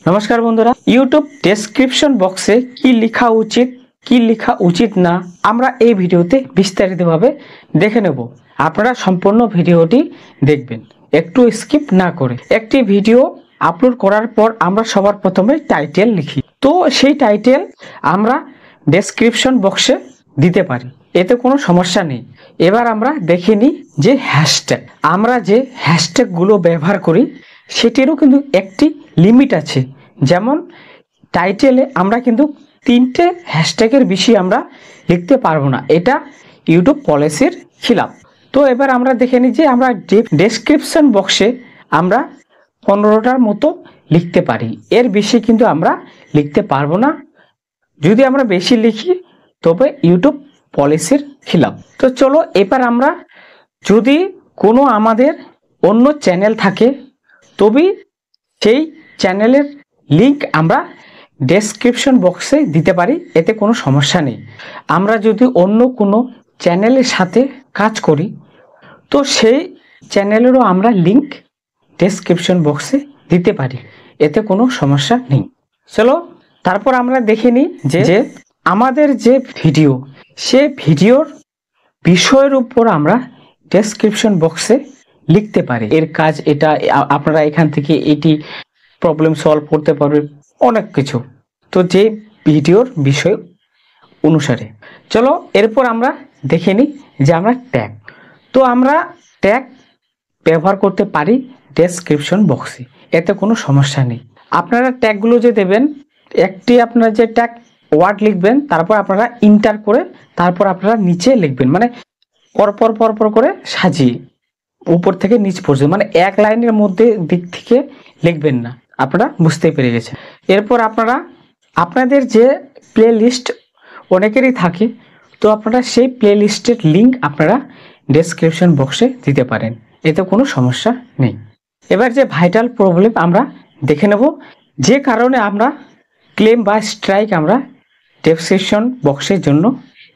নমস্কার বন্ধুরা, YouTube description বক্সে কি লেখা উচিত কি লেখা উচিত না আমরা এই ভিডিওতে বিস্তারিতভাবে দেখে নেব। আপনারা সম্পূর্ণ ভিডিওটি দেখবেন, একটু স্কিপ না করে। একটি ভিডিও আপলোড করার পর আমরা সবার প্রথমে টাইটেল লিখি, তো সেই টাইটেল আমরা ডেসক্রিপশন বক্সে দিতে পারি, এতে কোনো সমস্যা নেই। এবার আমরা দেখে নিই যে হ্যাশট্যাগ, আমরা যে হ্যাশট্যাগুলো ব্যবহার করি সেটিরও কিন্তু একটি লিমিট আছে। যেমন টাইটেলে আমরা কিন্তু 3টে হ্যাশট্যাগের বেশি আমরা লিখতে পারবো না, এটা ইউটিউব পলিসির খিলাফ। তো এবার আমরা দেখে নিই যে আমরা ডেসক্রিপশন বক্সে আমরা 15টার মতো লিখতে পারি, এর বেশি কিন্তু আমরা লিখতে পারবো না। যদি আমরা বেশি লিখি তবে ইউটিউব পলিসির খিলাফ। তো চলো এবার আমরা, যদি কোনো আমাদের অন্য চ্যানেল থাকে তবে সেই চ্যানেলের লিংক আমরা ডেসক্রিপশন বক্সে দিতে পারি, এতে কোনো সমস্যা নেই। আমরা যদি অন্য কোনো চ্যানেলের সাথে কাজ করি তো সেই চ্যানেলেরও আমরা লিংক ডেসক্রিপশন বক্সে দিতে পারি, এতে কোনো সমস্যা নেই। চলো তারপর আমরা দেখে নিই যে আমাদের যে ভিডিও, সে ভিডিওর বিষয়ের উপর আমরা ডেসক্রিপশন বক্সে লিখতে পারি এর কাজ এটা, আপনারা এখান থেকে এটি প্রবলেম সলভ করতে পারবেন, অনেক কিছু। তো যে ভিডিওর বিষয় অনুসারে। চলো এরপর আমরা দেখে নিই যে আমরা ট্যাগ, তো আমরা ট্যাগ ব্যবহার করতে পারি ডেসক্রিপশন বক্সে, এতে কোনো সমস্যা নেই। আপনারা ট্যাগগুলো যে দেবেন, একটি আপনারা যে ট্যাগ ওয়ার্ড লিখবেন, তারপর আপনারা ইন্টার করে তারপর আপনারা নিচে লিখবেন, মানে পরপর করে সাজিয়ে উপর থেকে নিচ পর্যন্ত, মানে এক লাইনের মধ্যে দিক থেকে লিখবেন না। আপনারা বুঝতে পেরে গেছেন। এরপর আপনারা আপনাদের যে প্লে লিস্ট অনেকেরই থাকে, তো আপনারা সেই প্লে লিস্টের লিঙ্ক আপনারা ডেসক্রিপশন বক্সে দিতে পারেন, এতে কোনো সমস্যা নেই। এবার যে ভাইটাল প্রবলেম আমরা দেখে নেব, যে কারণে আমরা ক্লেম বা স্ট্রাইক আমরা ডেসক্রিপশন বক্সের জন্য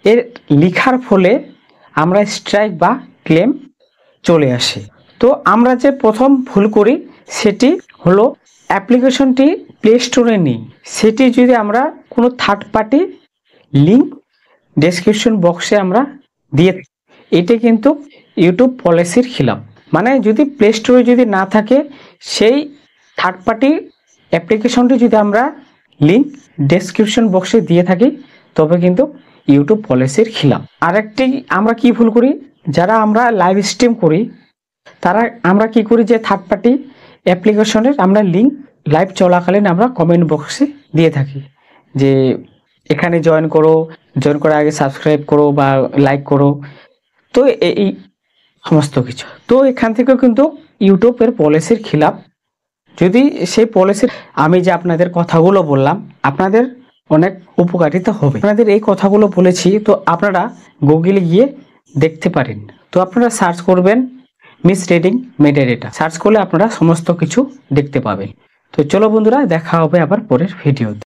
এর লেখার ফলে আমরা স্ট্রাইক বা ক্লেম চলে আসে। তো আমরা যে প্রথম ভুল করি সেটি হলো অ্যাপ্লিকেশনটি প্লে স্টোরে নেই, সেটি যদি আমরা কোনো থার্ড পার্টি লিঙ্ক ডেসক্রিপশন বক্সে আমরা দিয়ে থাকি, এটি কিন্তু ইউটিউব পলিসির খিলাফ। মানে যদি প্লে স্টোরে যদি না থাকে, সেই থার্ড পার্টি অ্যাপ্লিকেশনটি যদি আমরা লিঙ্ক ডেসক্রিপশন বক্সে দিয়ে থাকি তবে কিন্তু ইউটিউব পলিসির খিলাফ। আরেকটি আমরা কি ভুল করি, যারা আমরা লাইভ স্ট্রিম করি তারা আমরা কি করি যে থার্ড পার্টি অ্যাপ্লিকেশনের আমরা লিঙ্ক লাইভ চলাকালীন আমরা কমেন্ট বক্সে দিয়ে থাকি যে এখানে জয়েন করো, জয়েন করার আগে সাবস্ক্রাইব করো বা লাইক করো, তো এই সমস্ত কিছু। তো এখান থেকেও কিন্তু ইউটিউবের পলিসির খিলাফ। যদি সেই পলিসির আমি যে আপনাদের কথাগুলো বললাম আপনাদের অনেক উপকারিতা হবে, আপনাদের এই কথাগুলো বলেছি, তো আপনারা গুগলে গিয়ে দেখতে পারেন। তো আপনারা সার্চ করবেন মিসরিডিং মেটাডেটা, সার্চ করলে আপনারা সমস্ত কিছু দেখতে পাবেন। তো চলো বন্ধুরা, দেখা হবে আবার পরের ভিডিওতে।